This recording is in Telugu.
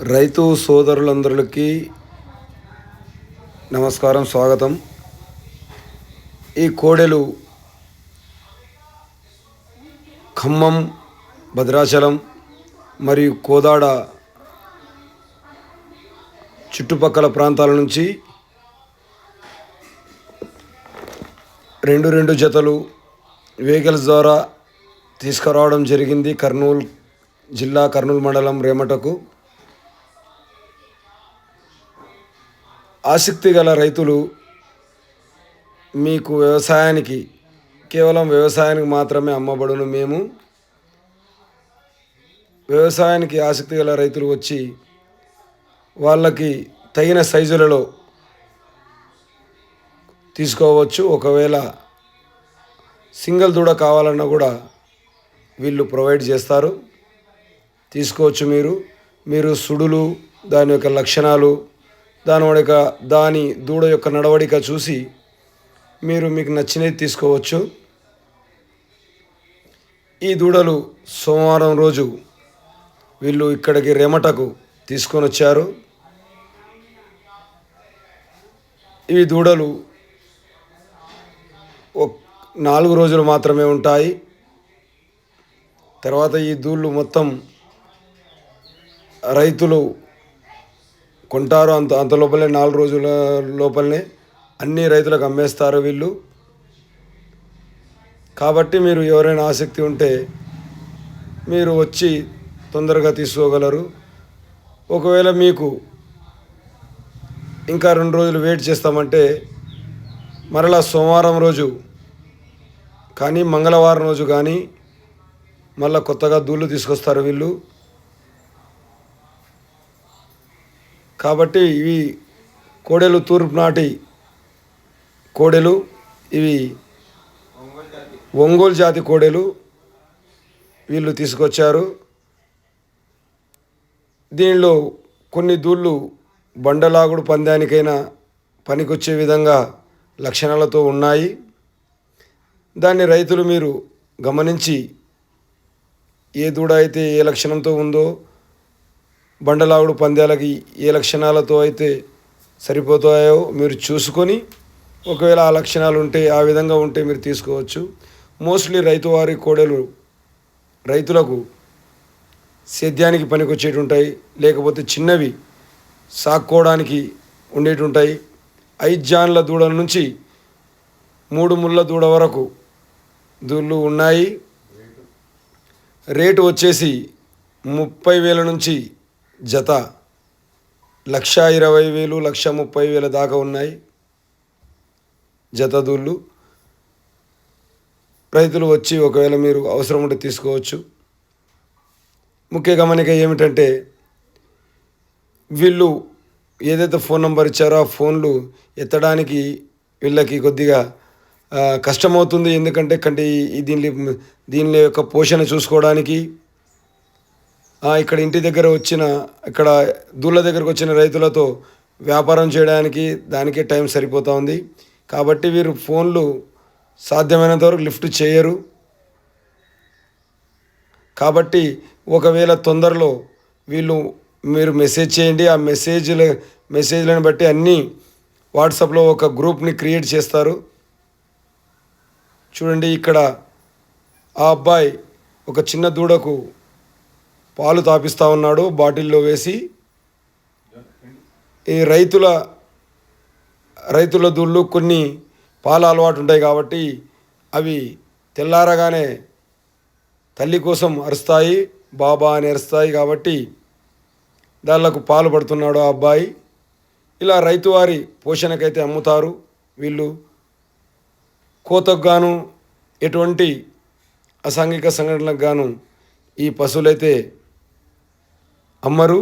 రైతు సోదరులందరికీ నమస్కారం, స్వాగతం. ఈ కోడెలు ఖమ్మం, భద్రాచలం మరియు కోదాడ చుట్టుపక్కల ప్రాంతాల నుంచి రెండు జతలు వెహికల్స్ ద్వారా తీసుకురావడం జరిగింది. కర్నూలు జిల్లా, కర్నూలు మండలం రేమటకు. ఆసక్తి గల రైతులు, మీకు కేవలం వ్యవసాయానికి మాత్రమే అమ్మబడును. మేము వ్యవసాయానికి ఆసక్తి గల రైతులు వచ్చి వాళ్ళకి తగిన సైజులలో తీసుకోవచ్చు. ఒకవేళ సింగిల్ దూడ కావాలన్నా కూడా వీళ్ళు ప్రొవైడ్ చేస్తారు, తీసుకోవచ్చు. మీరు సుడులు, దాని యొక్క లక్షణాలు, దాని దూడ యొక్క నడవడిక చూసి మీకు నచ్చినది తీసుకోవచ్చు. ఈ దూడలు సోమవారం రోజు వీళ్ళు ఇక్కడికి రేమటకు తీసుకొని వచ్చారు. ఈ దూడలు 4 రోజులు మాత్రమే ఉంటాయి. తర్వాత ఈ దూళ్ళు మొత్తం రైతులు కొంటారు. అంత లోపలే 4 రోజుల లోపలనే అన్ని రైతులకు అమ్మేస్తారు వీళ్ళు. కాబట్టి మీరు ఎవరైనా ఆసక్తి ఉంటే మీరు వచ్చి తొందరగా తీసుకోగలరు. ఒకవేళ మీకు ఇంకా 2 రోజులు వెయిట్ చేస్తామంటే మరలా సోమవారం రోజు కానీ మంగళవారం రోజు కానీ మళ్ళీ కొత్తగా దూళ్ళు తీసుకొస్తారు వీళ్ళు. కాబట్టి ఇవి కోడెలు, తూర్పు నాటి కోడెలు. ఇవి ఒంగోలు జాతి కోడెలు వీళ్ళు తీసుకొచ్చారు. దీనిలో కొన్ని దూళ్ళు బండలాగుడు పందానికైనా పనికొచ్చే విధంగా లక్షణాలతో ఉన్నాయి. దాన్ని రైతులు మీరు గమనించి ఏ దూడ అయితే ఏ లక్షణంతో ఉందో, బండలాగుడు పందాలకి ఏ లక్షణాలతో అయితే సరిపోతాయో మీరు చూసుకొని, ఒకవేళ ఆ లక్షణాలు ఉంటే, ఆ విధంగా ఉంటే మీరు తీసుకోవచ్చు. మోస్ట్లీ రైతువారి కోడెలు రైతులకు సేద్యానికి పనికొచ్చేటి ఉంటాయి, లేకపోతే చిన్నవి సాక్కోవడానికి ఉండేటి ఉంటాయి. 5 జాన్ల దూడల నుంచి 3 ముళ్ళ దూడ వరకు దూళ్ళు ఉన్నాయి. రేటు వచ్చేసి 30,000 నుంచి జత 1,20,000, 1,30,000 దాకా ఉన్నాయి జత దూళ్ళు. రైతులు వచ్చి ఒకవేళ మీరు అవసరం ఉంటే తీసుకోవచ్చు. ముఖ్య గమనిక ఏమిటంటే, వీళ్ళు ఏదైతే ఫోన్ నెంబర్ ఇచ్చారో ఆ ఫోన్లు ఎత్తడానికి వీళ్ళకి కొద్దిగా కష్టమవుతుంది. ఎందుకంటే దీని యొక్క పోషణ చూసుకోవడానికి, ఇక్కడ ఇంటి దగ్గర ఇక్కడ దూళ్ళ దగ్గరకు వచ్చిన రైతులతో వ్యాపారం చేయడానికి దానికే టైం సరిపోతూ ఉంది. కాబట్టి వీరు ఫోన్లు సాధ్యమైనంత వరకు లిఫ్ట్ చేయరు. కాబట్టి ఒకవేళ తొందరలో మీరు మెసేజ్ చేయండి. ఆ మెసేజ్లను బట్టి అన్నీ వాట్సాప్లో ఒక గ్రూప్ని క్రియేట్ చేస్తారు. చూడండి, ఇక్కడ ఆ అబ్బాయి ఒక చిన్న దూడకు పాలు తాపిస్తూ ఉన్నాడు బాటిల్లో వేసి. ఈ రైతుల దూళ్ళు కొన్ని పాల అలవాటు ఉంటాయి కాబట్టి అవి తెల్లారగానే తల్లి కోసం అరుస్తాయి, బాబా అని అరుస్తాయి. కాబట్టి దాళ్ళకు పాలు పడుతున్నాడు ఆ అబ్బాయి. ఇలా రైతువారి పోషణకైతే అమ్ముతారు వీళ్ళు. కోతకు గాను, ఎటువంటి అసాంఘిక సంఘటనలకు గాను ఈ పశువులైతే అమ్మరు.